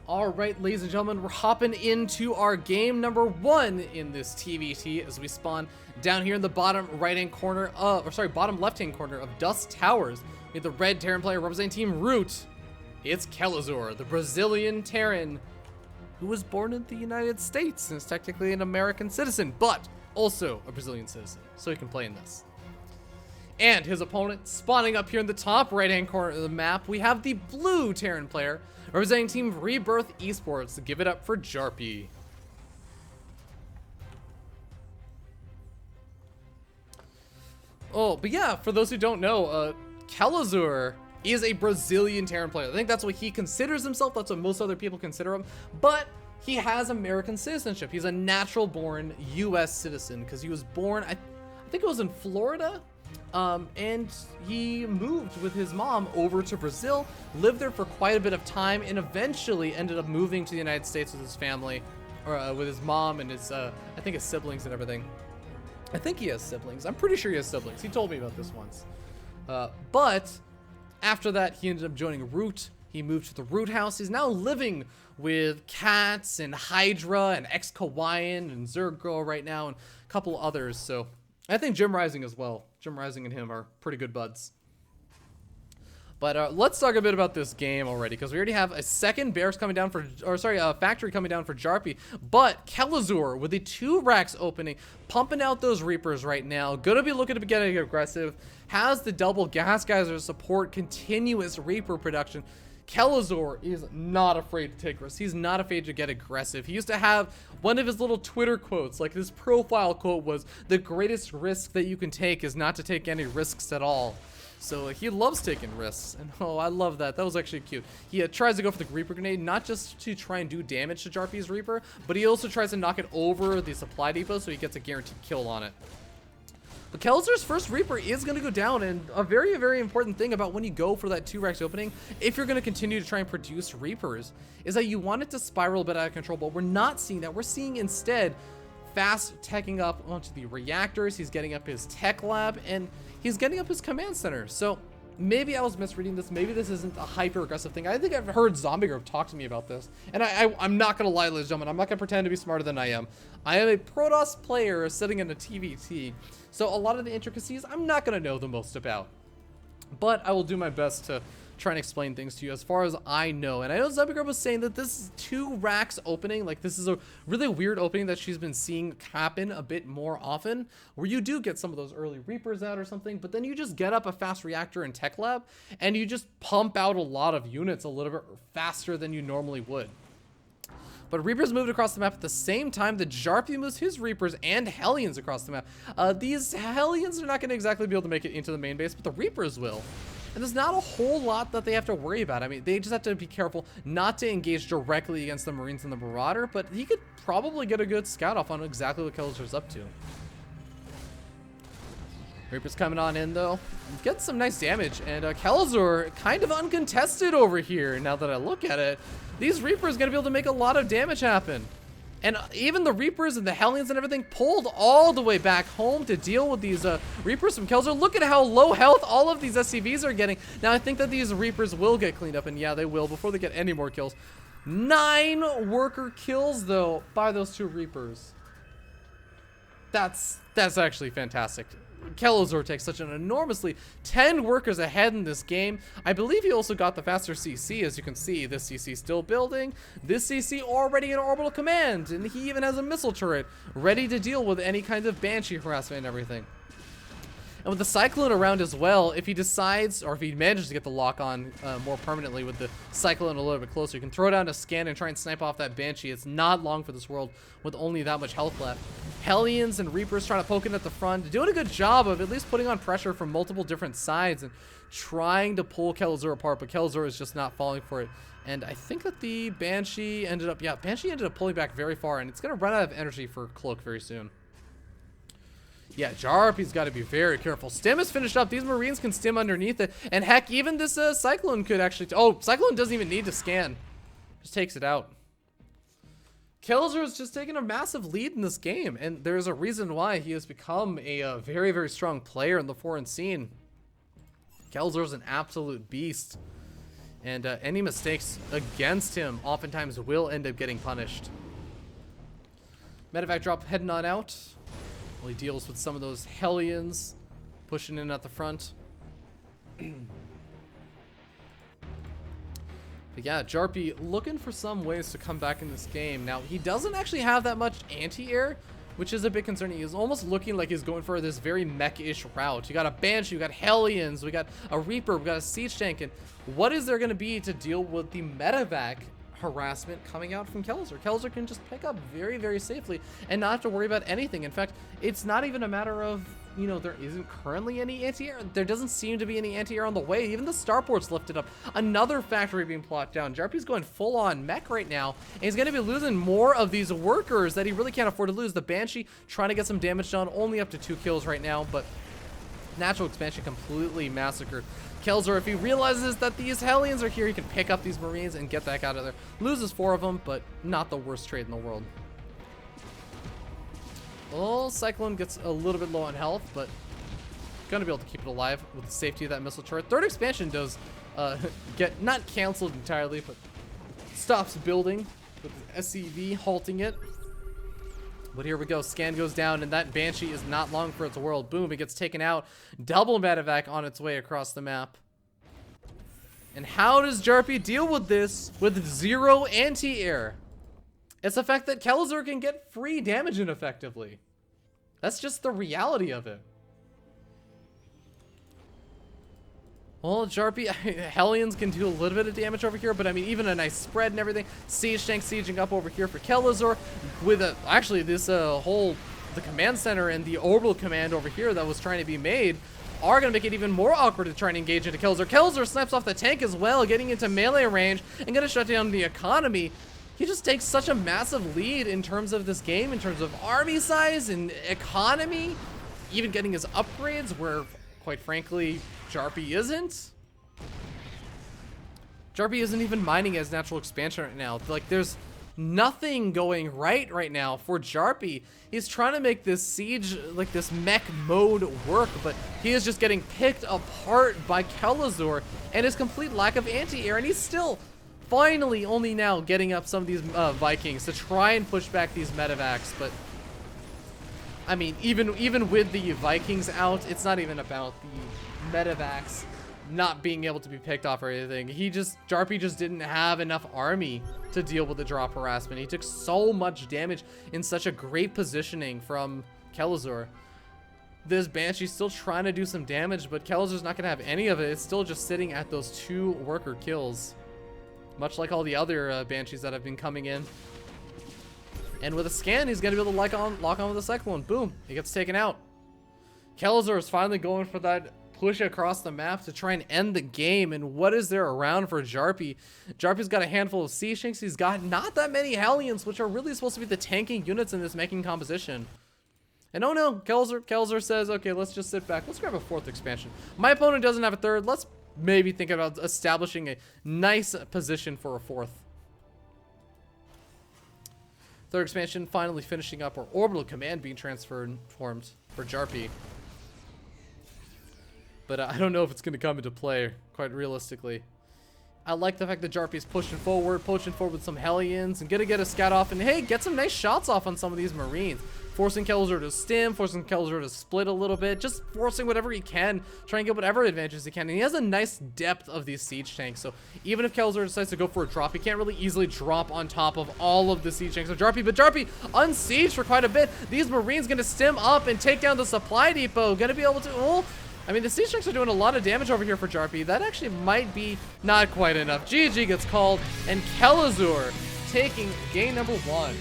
All right, ladies and gentlemen, we're hopping into our game number 1 in this TvT as we spawn down here in the bottom right-hand corner bottom left-hand corner of Dust Towers. We have the red Terran player representing Team Root. It's Kelazhur, the Brazilian Terran, who was born in the United States and is technically an American citizen, but also a Brazilian citizen, so he can play in this. And his opponent, spawning up here in the top right-hand corner of the map, we have the blue Terran player representing Team Rebirth Esports. Give it up for Jarppi. Oh, but yeah, for those who don't know, Kelazhur is a Brazilian Terran player. I think that's what he considers himself. That's what most other people consider him. But he has American citizenship. He's a natural-born U.S. citizen because he was born, I think it was in Florida. And he moved with his mom over to Brazil, lived there for quite a bit of time, and eventually ended up moving to the United States with his family, or with his mom and his, I think his siblings and everything. I think he has siblings. I'm pretty sure he has siblings. He told me about this once. But after that, he ended up joining Root. He moved to the Root house. He's now living with Cats and Hydra and X-Kawaiian and Zergo right now and a couple others, so I think Jim Rising as well. Jim Rising and him are pretty good buds. But let's talk a bit about this game already, because we already have a second Bears coming down for, factory coming down for Jarppi. But Kelazhur with the 2 racks opening, pumping out those Reapers right now. Gonna be looking to be getting aggressive. Has the double gas geyser support continuous Reaper production. Kelazhur is not afraid to take risks. He's not afraid to get aggressive. He used to have one of his little Twitter quotes, like his profile quote was, "The greatest risk that you can take is not to take any risks at all." So he loves taking risks, and oh, I love that. That was actually cute. He tries to go for the Reaper grenade, not just to try and do damage to Jarppi's Reaper, but he also tries to knock it over the supply depot so he gets a guaranteed kill on it. But Kelazhur's first Reaper is going to go down, and a very, very important thing about when you go for that 2 racks opening, if you're going to continue to try and produce Reapers, is that you want it to spiral a bit out of control, but we're not seeing that. We're seeing instead fast teching up onto the reactors. He's getting up his tech lab, and he's getting up his command center. So maybe I was misreading this. Maybe this isn't a hyper-aggressive thing. I think I've heard Zombie Group talk to me about this. And I'm not going to lie, ladies and gentlemen. I'm not going to pretend to be smarter than I am. I am a Protoss player sitting in a TvT. So a lot of the intricacies, I'm not going to know the most about. But I will do my best to try and explain things to you as far as I know. And I know Zombie Group was saying that this 2 racks opening, like this is a really weird opening that she's been seeing happen a bit more often, where you do get some of those early Reapers out or something, but then you just get up a fast reactor in Tech Lab and you just pump out a lot of units a little bit faster than you normally would. But Reapers moved across the map at the same time that Jarppi moves his Reapers and Hellions across the map. These Hellions are not going to exactly be able to make it into the main base, but the Reapers will. And there's not a whole lot that they have to worry about. I mean, they just have to be careful not to engage directly against the Marines and the Marauder, but he could probably get a good scout off on exactly what Kelazhur's up to. Reaper's coming on in, though. Gets some nice damage, and Kelazhur kind of uncontested over here, now that I look at it. These Reapers going to be able to make a lot of damage happen. And even the Reapers and the Hellions and everything pulled all the way back home to deal with these Reapers from Kelazhur. Look at how low health all of these SCVs are getting. Now, I think that these Reapers will get cleaned up, and yeah, they will before they get any more kills. 9 worker kills, though, by those 2 Reapers. That's actually fantastic. Kelazhur takes such an enormously 10 workers ahead in this game. I believe he also got the faster CC. As you can see, this CC still building, this CC already in orbital command, and he even has a missile turret ready to deal with any kind of Banshee harassment and everything. And with the Cyclone around as well, if he decides, or if he manages to get the lock on more permanently with the Cyclone a little bit closer, you can throw down a scan and try and snipe off that Banshee. It's not long for this world with only that much health left. Hellions and Reapers trying to poke in at the front, doing a good job of at least putting on pressure from multiple different sides and trying to pull Kelazhur apart, but Kelazhur is just not falling for it. And I think that the Banshee ended up, Banshee ended up pulling back very far, and it's going to run out of energy for Cloak very soon. Yeah, Jarppi's got to be very careful. Stim is finished up. These Marines can stim underneath it. And heck, even this Cyclone could actually... Oh, Cyclone doesn't even need to scan. Just takes it out. Kelazhur is just taking a massive lead in this game. And there's a reason why he has become a very, very strong player in the foreign scene. Kelazhur is an absolute beast. And any mistakes against him oftentimes will end up getting punished. Medevac drop heading on out. While he deals with some of those Hellions pushing in at the front. But yeah, Jarppi looking for some ways to come back in this game. Now, he doesn't actually have that much anti-air, which is a bit concerning. He's almost looking like he's going for this very mech-ish route. You got a Banshee, you got Hellions, we got a Reaper, we got a Siege Tank, and what is there going to be to deal with the medevac harassment coming out from Kelazhur? Kelazhur can just pick up very, very safely and not have to worry about anything. In fact, it's not even a matter of, you know, there isn't currently any anti-air. There doesn't seem to be any anti-air on the way. Even the starport's lifted up. Another factory being plopped down. Jarppi's going full-on mech right now, and he's going to be losing more of these workers that he really can't afford to lose. The Banshee trying to get some damage done, only up to 2 kills right now, but natural expansion completely massacred. Kelazhur, if he realizes that these Hellions are here, he can pick up these Marines and get the heck out of there. Loses 4 of them, but not the worst trade in the world. Well, Cyclone gets a little bit low on health, but gonna be able to keep it alive with the safety of that missile turret. Third expansion does get not canceled entirely, but stops building with the SCV halting it. But here we go. Scan goes down, and that Banshee is not long for its world. Boom, it gets taken out. Double medevac on its way across the map. And how does Jarppi deal with this with 0 anti-air? It's the fact that Kelazhur can get free damage ineffectively. That's just the reality of it. Well, Jarppi, Hellions can do a little bit of damage over here, but I mean, even a nice spread and everything. Siege Tank sieging up over here for Kelazhur with actually this the command center and the orbital command over here that was trying to be made are going to make it even more awkward to try and engage into Kelazhur. Kelazhur snipes off the tank as well, getting into melee range and going to shut down the economy. He just takes such a massive lead in terms of this game, in terms of army size and economy, even getting his upgrades where, quite frankly, Jarppi isn't. Jarppi isn't even mining as natural expansion right now. Like, there's nothing going right now for Jarppi. He's trying to make this siege, like this mech mode work, but he is just getting picked apart by Kelazhur and his complete lack of anti-air, and he's still finally only now getting up some of these Vikings to try and push back these medevacs. But I mean, even with the Vikings out, it's not even about the medevacs not being able to be picked off or anything. Jarppi just didn't have enough army to deal with the drop harassment. He took so much damage in such a great positioning from Kelazhur. This Banshee's still trying to do some damage, but Kelazhur's not gonna have any of it. It's still just sitting at those 2 worker kills, much like all the other Banshees that have been coming in. And with a scan, he's gonna be able to lock on with a Cyclone. Boom, he gets taken out. Kelazhur is finally going for that push across the map to try and end the game. And what is there around for Jarppi? Jarppi's got a handful of Siege Tanks. He's got not that many Hellions, which are really supposed to be the tanking units in this meching composition. And oh no, Kelazhur says, okay, let's just sit back. Let's grab a 4th expansion. My opponent doesn't have a 3rd. Let's maybe think about establishing a nice position for a 4th. 3rd expansion finally finishing up, or orbital command being transformed for Jarppi. But I don't know if it's going to come into play, quite realistically. I like the fact that Jarppi's pushing forward with some Hellions, and gonna get a scout off, and hey, get some nice shots off on some of these Marines. Forcing Kelazhur to stim, forcing Kelazhur to split a little bit, just forcing whatever he can, trying to get whatever advantages he can. And he has a nice depth of these siege tanks, so even if Kelazhur decides to go for a drop, he can't really easily drop on top of all of the siege tanks of Jarppi. But Jarppi unsieged for quite a bit. These Marines gonna stim up and take down the supply depot, gonna be able to, oh, I mean, the siege tanks are doing a lot of damage over here for Jarppi. That actually might be not quite enough. GG gets called, and Kelazhur taking game number 1.